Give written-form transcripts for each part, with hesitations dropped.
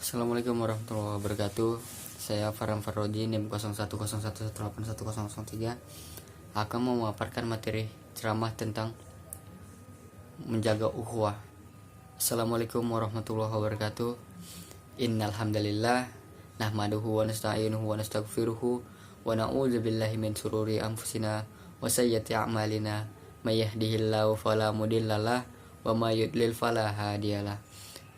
Assalamualaikum warahmatullahi wabarakatuh. Saya Farhan Farroji, NIM 0111181003, akan memaparkan materi ceramah tentang menjaga ukhuwah. Assalamualaikum warahmatullahi wabarakatuh. Innal hamdalillah nahmaduhu wa nasta'inuhu wa nastaghfiruhu wa na'udzu billahi min shururi anfusina wa sayyiati a'malina may yahdihillahu fala mudhillalah wa may yudlil fala hadiyalah.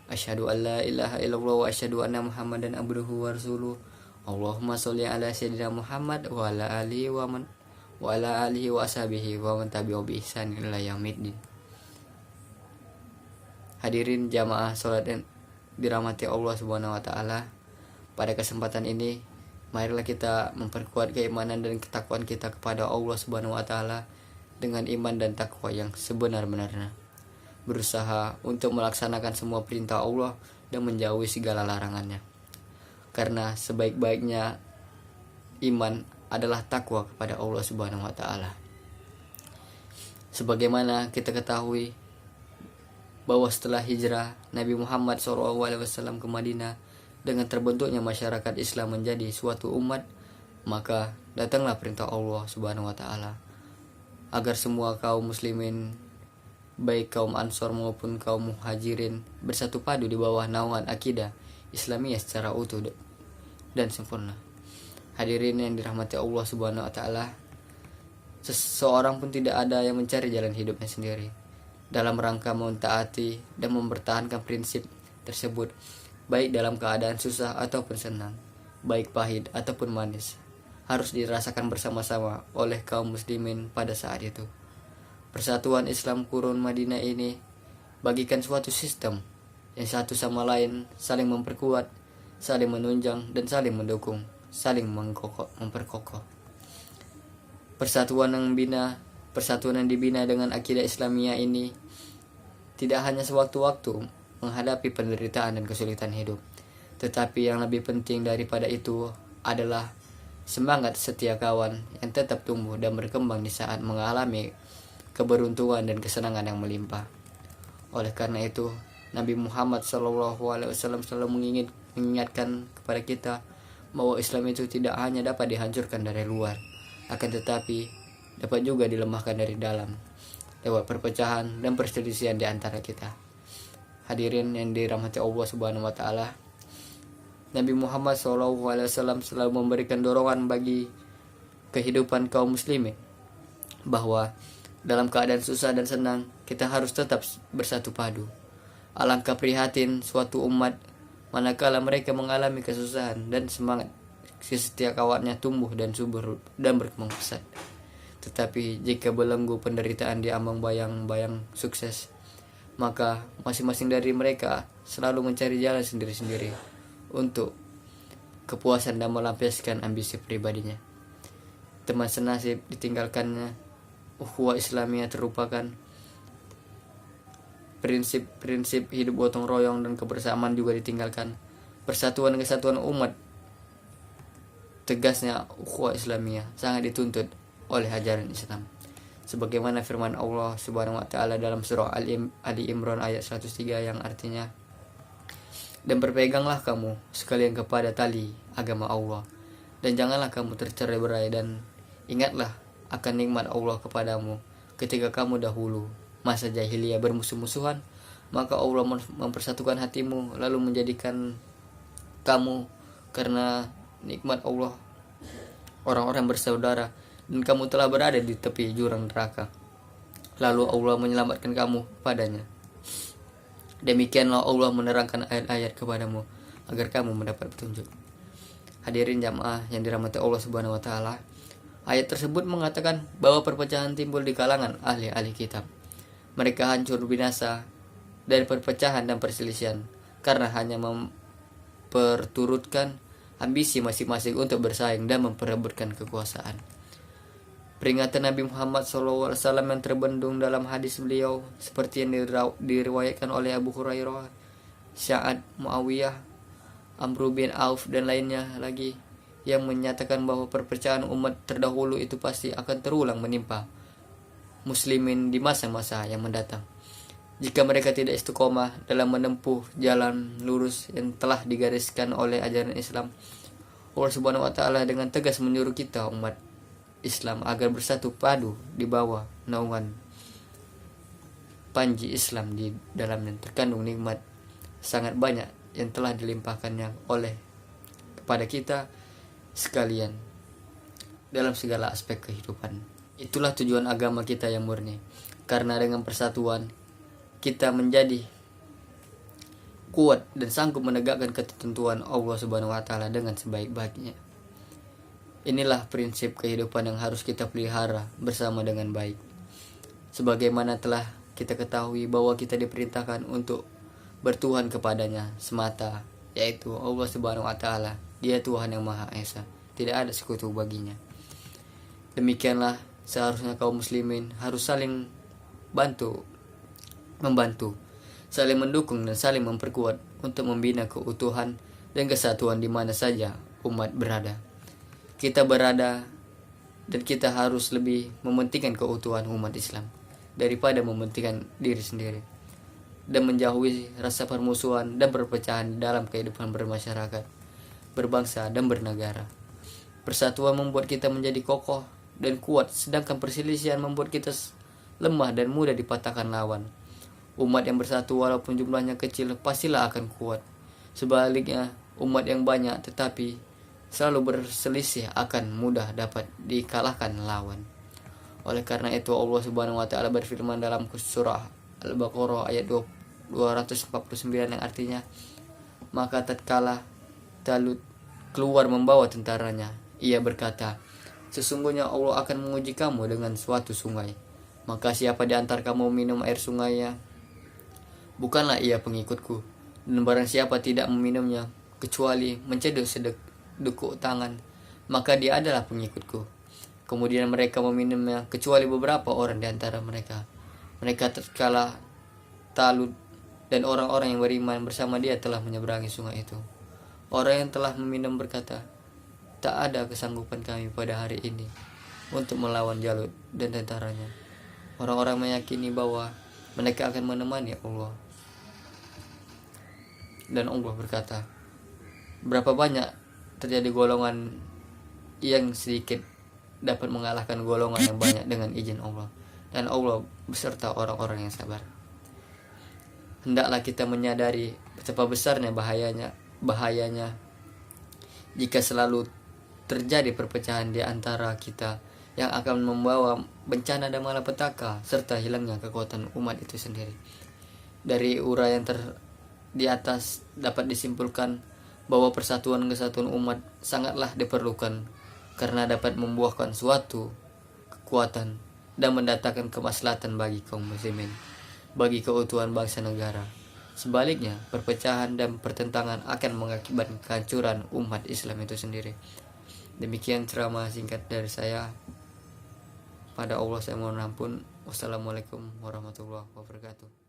Asyhadu an la ilaha illallah wa asyhadu anna Muhammadan abduhu wa rasuluh. Allahumma sholli ala sayyidina Muhammad wa ala alihi wa ashabihi wa man tabi'ahum bi ihsan ila yaumiddin. Hadirin jamaah salat yang dirahmati Allah Subhanahu wa taala. Pada kesempatan ini, marilah kita memperkuat keimanan dan ketakwaan kita kepada Allah Subhanahu wa taala dengan iman dan takwa yang sebenar-benarnya. Berusaha untuk melaksanakan semua perintah Allah dan menjauhi segala larangannya. Karena sebaik-baiknya iman adalah takwa kepada Allah Subhanahu wa taala. Sebagaimana kita ketahui bahwa setelah hijrah Nabi Muhammad SAW ke Madinah dengan terbentuknya masyarakat Islam menjadi suatu umat, maka datanglah perintah Allah Subhanahu wa taala agar semua kaum muslimin, baik kaum Ansor maupun kaum Muhajirin, bersatu padu di bawah naungan akidah Islamiyah secara utuh dan sempurna. Hadirin yang dirahmati Allah Subhanahu wa taala, seseorang pun tidak ada yang mencari jalan hidupnya sendiri dalam rangka mentaati dan mempertahankan prinsip tersebut, baik dalam keadaan susah ataupun senang, baik pahit ataupun manis, harus dirasakan bersama-sama oleh kaum muslimin pada saat itu. Persatuan Islam Qurun Madinah ini bagikan suatu sistem yang satu sama lain saling memperkuat, saling menunjang, dan saling mendukung, saling memperkokoh. Persatuan yang dibina dengan akidah Islamiyah ini tidak hanya sewaktu-waktu menghadapi penderitaan dan kesulitan hidup, tetapi yang lebih penting daripada itu adalah semangat setia kawan yang tetap tumbuh dan berkembang di saat mengalami keberuntungan dan kesenangan yang melimpah. Oleh karena itu, Nabi Muhammad SAW selalu mengingatkan kepada kita bahwa Islam itu tidak hanya dapat dihancurkan dari luar, akan tetapi dapat juga dilemahkan dari dalam lewat perpecahan dan perselisihan di antara kita. Hadirin yang dirahmati Allah Subhanahu wa taala, Nabi Muhammad SAW selalu memberikan dorongan bagi kehidupan kaum muslimin bahwa dalam keadaan susah dan senang, kita harus tetap bersatu padu. Alangkah prihatin suatu umat manakala mereka mengalami kesusahan dan semangat setia kawannya tumbuh dan subur dan berkembang pesat. Tetapi jika belenggu penderitaan di ambang bayang-bayang sukses, maka masing-masing dari mereka selalu mencari jalan sendiri-sendiri untuk kepuasan dan melampiaskan ambisi pribadinya. Teman senasib ditinggalkannya, ukhuwah Islamiyah terlupakan, prinsip-prinsip hidup gotong royong dan kebersamaan juga ditinggalkan. Persatuan dan kesatuan umat, tegasnya ukhuwah Islamiyah sangat dituntut oleh ajaran Islam. Sebagaimana firman Allah Subhanahu wa taala dalam surah Ali Imran ayat 103 yang artinya, dan berpeganglah kamu sekalian kepada tali agama Allah, dan janganlah kamu tercerai-berai, dan ingatlah akan nikmat Allah kepadamu ketika kamu dahulu masa jahiliyah bermusuh-musuhan, maka Allah mempersatukan hatimu lalu menjadikan kamu karena nikmat Allah orang-orang bersaudara, dan kamu telah berada di tepi jurang neraka, lalu Allah menyelamatkan kamu padanya. Demikianlah Allah menerangkan ayat-ayat kepadamu agar kamu mendapat petunjuk. Hadirin jamaah yang dirahmati Allah Subhanahu wa taala, ayat tersebut mengatakan bahwa perpecahan timbul di kalangan ahli-ahli kitab. Mereka hancur binasa dari perpecahan dan perselisihan karena hanya memperturutkan ambisi masing-masing untuk bersaing dan memperebutkan kekuasaan. Peringatan Nabi Muhammad SAW yang terbendung dalam hadis beliau seperti yang diriwayatkan oleh Abu Hurairah, Sa'ad, Muawiyah, Amr bin Auf dan lainnya lagi, yang menyatakan bahwa perpecahan umat terdahulu itu pasti akan terulang menimpa muslimin di masa-masa yang mendatang. Jika mereka tidak istiqomah dalam menempuh jalan lurus yang telah digariskan oleh ajaran Islam, Allah Subhanahu wa taala dengan tegas menyuruh kita umat Islam agar bersatu padu di bawah naungan panji Islam. Di dalamnya terkandung nikmat sangat banyak yang telah dilimpahkannya oleh kepada kita sekalian dalam segala aspek kehidupan. Itulah tujuan agama kita yang murni. Karena dengan persatuan kita menjadi kuat dan sanggup menegakkan ketentuan Allah Subhanahu wa taala dengan sebaik-baiknya. Inilah prinsip kehidupan yang harus kita pelihara bersama dengan baik. Sebagaimana telah kita ketahui bahwa kita diperintahkan untuk bertuhan kepadanya semata, yaitu Allah Subhanahu wa taala. Dia Tuhan yang Maha Esa, tidak ada sekutu baginya. Demikianlah seharusnya kaum muslimin harus saling membantu, saling mendukung dan saling memperkuat untuk membina keutuhan dan kesatuan di mana saja umat berada. Kita berada dan kita harus lebih mementingkan keutuhan umat Islam daripada mementingkan diri sendiri dan menjauhi rasa permusuhan dan perpecahan dalam kehidupan bermasyarakat, berbangsa dan bernegara. Persatuan membuat kita menjadi kokoh dan kuat, sedangkan perselisihan membuat kita lemah dan mudah dipatahkan lawan. Umat yang bersatu walaupun jumlahnya kecil pastilah akan kuat. Sebaliknya, umat yang banyak tetapi selalu berselisih akan mudah dapat dikalahkan lawan. Oleh karena itu Allah Subhanahu wa taala berfirman dalam surah Al-Baqarah ayat 249 yang artinya, maka tatkala Talut keluar membawa tentaranya, ia berkata, sesungguhnya Allah akan menguji kamu dengan suatu sungai. Maka siapa di antara kamu minum air sungainya, bukanlah ia pengikutku. Dan barang siapa tidak meminumnya, kecuali menceduk sedekuk tangan, maka dia adalah pengikutku. Kemudian mereka meminumnya, kecuali beberapa orang di antara mereka. Mereka tatkala Talut dan orang-orang yang beriman bersama dia telah menyeberangi sungai itu. Orang yang telah meminum berkata, tak ada kesanggupan kami pada hari ini untuk melawan Jalut dan tentaranya. Orang-orang meyakini bahwa mereka akan menemani Allah. Dan Allah berkata, berapa banyak terjadi golongan yang sedikit dapat mengalahkan golongan yang banyak dengan izin Allah. Dan Allah beserta orang-orang yang sabar. Hendaklah kita menyadari betapa besarnya bahayanya jika selalu terjadi perpecahan di antara kita yang akan membawa bencana dan malapetaka serta hilangnya kekuatan umat itu sendiri. Dari uraian di atas dapat disimpulkan bahwa persatuan-kesatuan umat sangatlah diperlukan karena dapat membuahkan suatu kekuatan dan mendatangkan kemaslahatan bagi kaum muslimin, bagi keutuhan bangsa negara. Sebaliknya, perpecahan dan pertentangan akan mengakibatkan kehancuran umat Islam itu sendiri. Demikian ceramah singkat dari saya. Pada Allah saya mohon ampun. Wassalamualaikum warahmatullahi wabarakatuh.